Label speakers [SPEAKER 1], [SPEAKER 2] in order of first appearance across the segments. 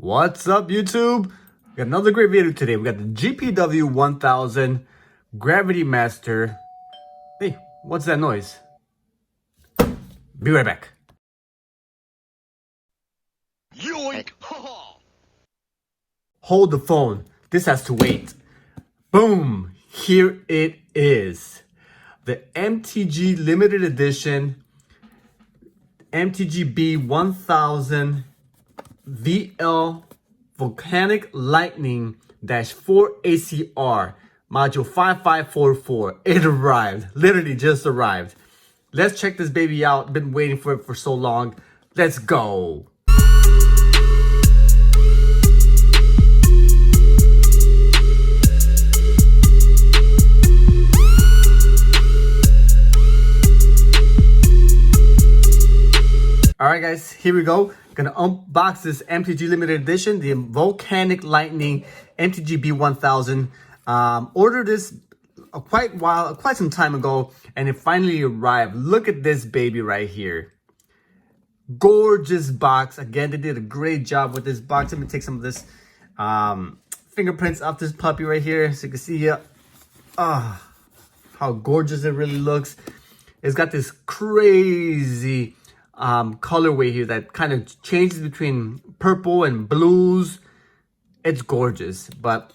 [SPEAKER 1] What's up, YouTube? We got another great video today. We got the GPW1000 Gravity Master. Hey, what's that noise? Be right back.
[SPEAKER 2] Yoink!
[SPEAKER 1] Hold the phone. This has to wait. Boom! Here it is. The MTG limited edition MTGB1000VL Volcanic Lightning -4 ACR module 5544. It arrived. Literally just arrived. Let's check this baby out. Been waiting for it for so long. Let's go. Alright guys, here we go. Gonna unbox this MTG limited edition, the Volcanic Lightning MTGB1000. Ordered this quite some time ago, and it finally arrived. Look at this baby right here. Gorgeous box. Again, they did a great job with this box. Let me take some of this fingerprints off this puppy right here, so you can see how gorgeous it really looks. It's got this crazy colorway here that kind of changes between purple and blues. It's gorgeous, but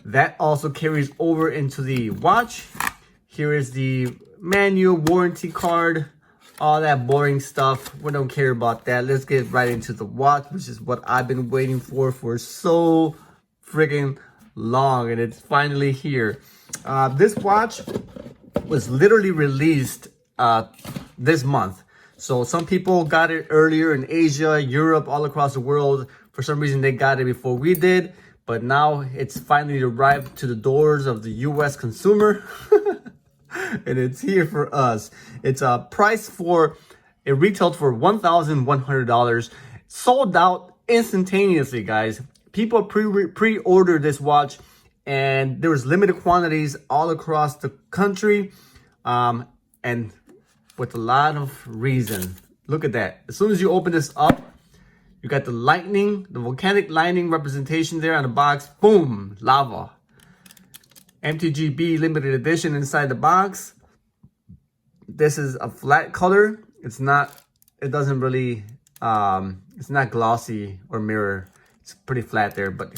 [SPEAKER 1] that also carries over into the watch. Here is the manual, warranty card, all that boring stuff. We don't care about that. Let's get right into the watch, which is what I've been waiting for so freaking long, and it's finally here. This watch was literally released this month. So some people got it earlier in Asia, Europe, all across the world. For some reason, they got it before we did. But now it's finally arrived to the doors of the US consumer. And it's here for us. It's priced for, it retailed for $1,100. Sold out instantaneously, guys. People pre-ordered this watch, and there was limited quantities all across the country. And with a lot of reason. Look at that. As soon as you open this up, you got the lightning, the volcanic lightning representation there on the box. Boom, lava. MTGB limited edition inside the box. This is a flat color. It doesn't really, it's not glossy or mirror. It's pretty flat there, but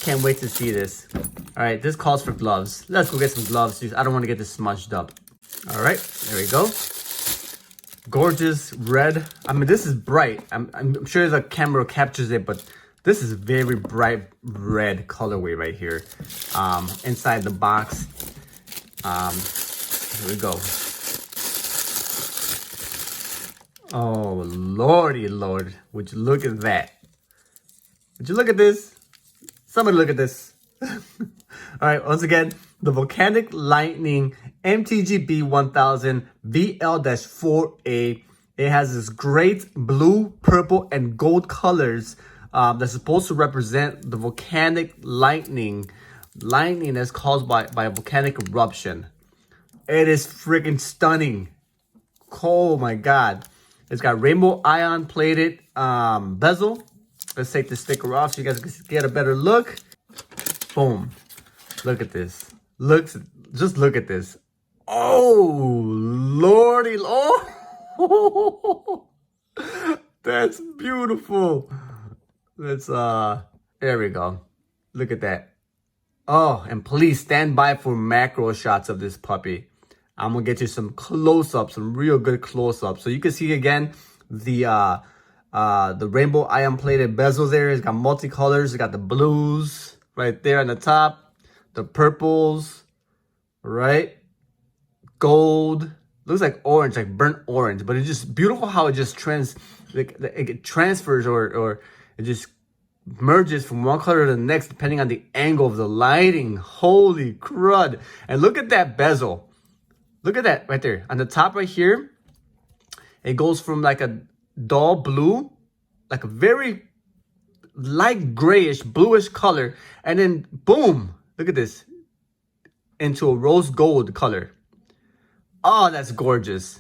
[SPEAKER 1] can't wait to see this. All right, this calls for gloves. Let's go get some gloves. I don't want to get this smudged up. All right, there we go. Gorgeous red. I mean, this is bright. I'm sure the camera captures it, but this is very bright red colorway right here. Inside the box. Here we go. Oh, lordy lord. Would you look at that? Would you look at this? Somebody look at this. All right, once again, the Volcanic Lightning MTGB1000VL-4A. It has this great blue, purple, and gold colors that's supposed to represent the volcanic lightning that's caused by a volcanic eruption. It is freaking stunning. Oh my god. It's got rainbow ion plated bezel. Let's take the sticker off so you guys can get a better look. Boom. Look at this. Just look at this. Oh, lordy, oh, that's beautiful. Let's, there we go. Look at that. Oh, and please stand by for macro shots of this puppy. I'm gonna get you some close-ups, some real good close-ups. So you can see again, the rainbow ion plated bezel there. It's got multicolors. It's got the blues right there on the top. The purples, right? Gold. Looks like orange, like burnt orange. But it's just beautiful how it just it transfers or it just merges from one color to the next depending on the angle of the lighting. Holy crud. And look at that bezel. Look at that right there. On the top right here, it goes from like a dull blue, like a very light grayish, bluish color. And then boom. Look at this, into a rose gold color. Oh, that's gorgeous.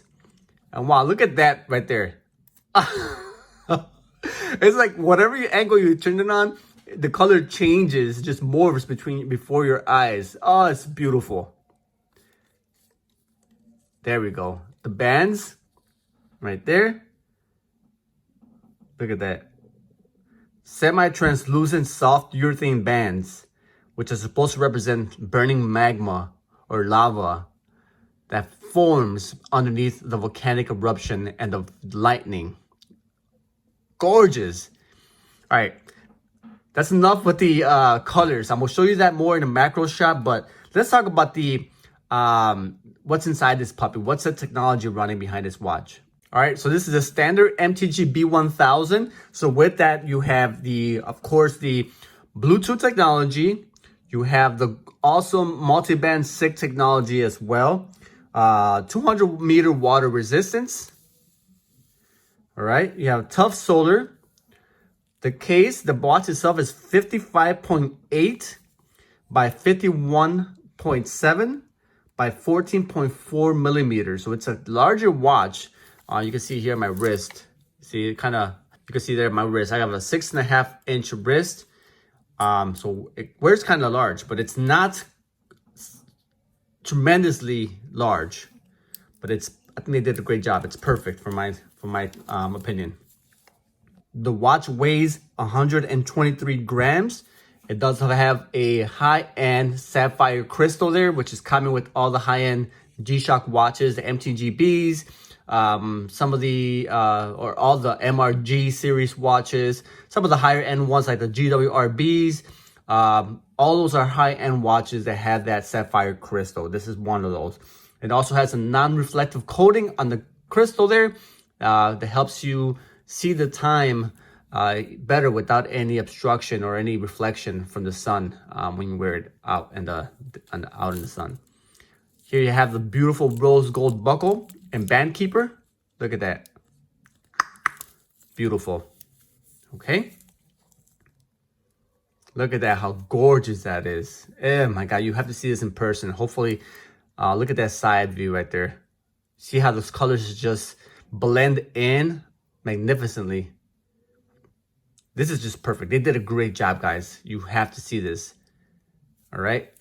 [SPEAKER 1] And wow, look at that right there. It's like whatever angle you turn it on, the color changes, just morphs before your eyes. Oh, it's beautiful. There we go. The bands right there. Look at that. Semi-translucent soft urethane bands, which are supposed to represent burning magma or lava that forms underneath the volcanic eruption and the lightning. Gorgeous. All right, that's enough with the colors. I'm gonna show you that more in a macro shot, but let's talk about the what's inside this puppy. What's the technology running behind this watch? All right, so this is a standard MTG-B1000. So with that, you have of course, the Bluetooth technology. You have the awesome multi-band SIG technology as well. 200-meter water resistance. All right, you have tough solar. The watch itself is 55.8 by 51.7 by 14.4 millimeters. So it's a larger watch. You can see here my wrist. See, you can see there my wrist. I have a 6.5-inch wrist. So it wears kind of large, but it's not tremendously large. But I think they did a great job. It's perfect for my opinion. The watch weighs 123 grams. It does have a high-end sapphire crystal there, which is common with all the high-end G-Shock watches, the MTGBs, some of the, or all the MRG series watches, some of the higher-end ones like the GWRBs. All those are high-end watches that have that sapphire crystal. This is one of those. It also has a non-reflective coating on the crystal there that helps you see the time better without any obstruction or any reflection from the sun when you wear it out out in the sun. Here you have the beautiful rose gold buckle and band keeper. Look at that. Beautiful. Okay. Look at that, how gorgeous that is. Oh my God, you have to see this in person. Hopefully, look at that side view right there. See how those colors just blend in magnificently. This is just perfect. They did a great job, guys. You have to see this. All right.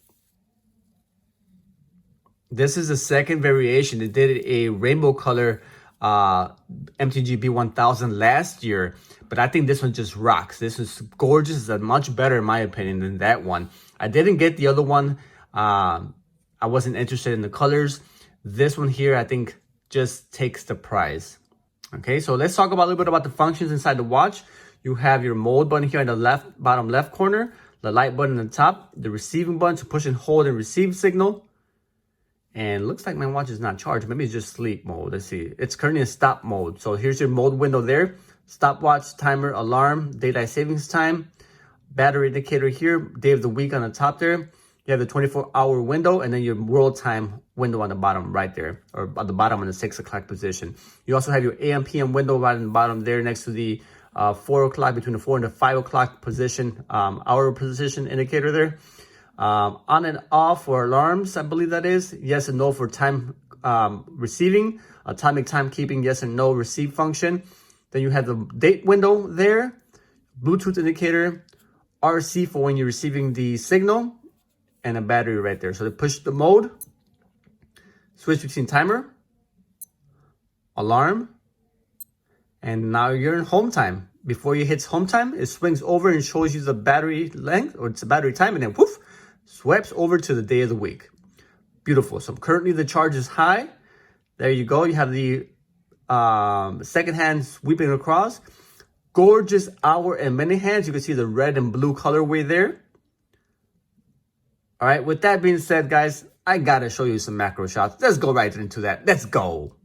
[SPEAKER 1] This is the second variation. They did a rainbow color MTG-B1000 last year, but I think this one just rocks. This is gorgeous. It's much better in my opinion than that one. I didn't get the other one. I wasn't interested in the colors. This one here, I think, just takes the prize. Okay, so let's talk about a little bit about the functions inside the watch. You have your mode button here in the bottom left corner, the light button on the top, the receiving button to push and hold and receive signal. And looks like my watch is not charged. Maybe it's just sleep mode. Let's see. It's currently in stop mode. So here's your mode window there. Stopwatch, timer, alarm, daylight savings time, battery indicator here, day of the week on the top there. You have the 24-hour window and then your world time window on the bottom right there, or at the bottom in the 6 o'clock position. You also have your AM, PM window right on the bottom there next to the 4 o'clock, between the 4 and the 5 o'clock position, hour position indicator there. On and off for alarms, I believe that is. Yes and no for time receiving, atomic timekeeping, yes and no receive function. Then you have the date window there, Bluetooth indicator, RC for when you're receiving the signal, and a battery right there. So to push the mode, switch between timer, alarm, and now you're in home time. Before you hit home time, it swings over and shows you the battery length, or it's a battery time, and then woof, swipes over to the day of the week. Beautiful. So currently the charge is high. There you go. You have the second hand sweeping across. Gorgeous hour and minute hands. You can see the red and blue colorway there. All right. With that being said, guys, I got to show you some macro shots. Let's go right into that. Let's go.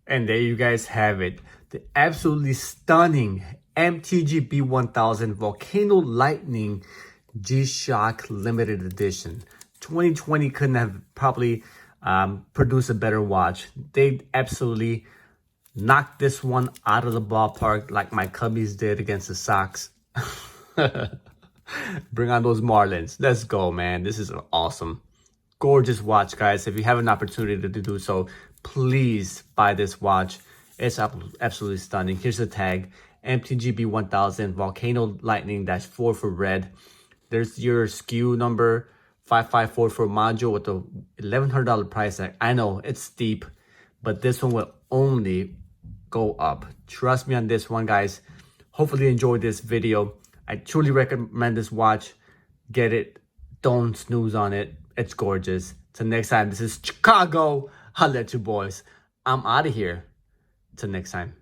[SPEAKER 1] And there you guys have it. The absolutely stunning MTG-B1000 Volcano Lightning G-Shock Limited Edition. 2020 couldn't have probably produced a better watch. They absolutely knocked this one out of the ballpark like my Cubbies did against the Sox. Bring on those Marlins. Let's go, man. This is an awesome, gorgeous watch, guys. If you have an opportunity to do so, please buy this watch. It's absolutely stunning. Here's the tag. MTGB1000 Volcano Lightning -4 for red. There's your SKU number 554 for module with the $1,100 price tag. I know it's steep, but this one will only go up. Trust me on this one, guys. Hopefully you enjoyed this video. I truly recommend this watch. Get it. Don't snooze on it. It's gorgeous. Till next time, this is Chicago. Holla at you boys. I'm out of here. Till next time.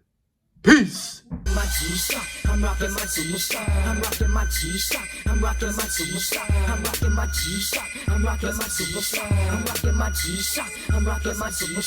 [SPEAKER 1] Peace.
[SPEAKER 2] My G-Shock, I'm rocking my G-Shock, I'm rocking my G-Shock, I'm rocking my G-Shock, I'm rocking my G-Shock, I'm rocking my G-Shock, I'm rocking my G-Shock, I'm rocking my G-Shock.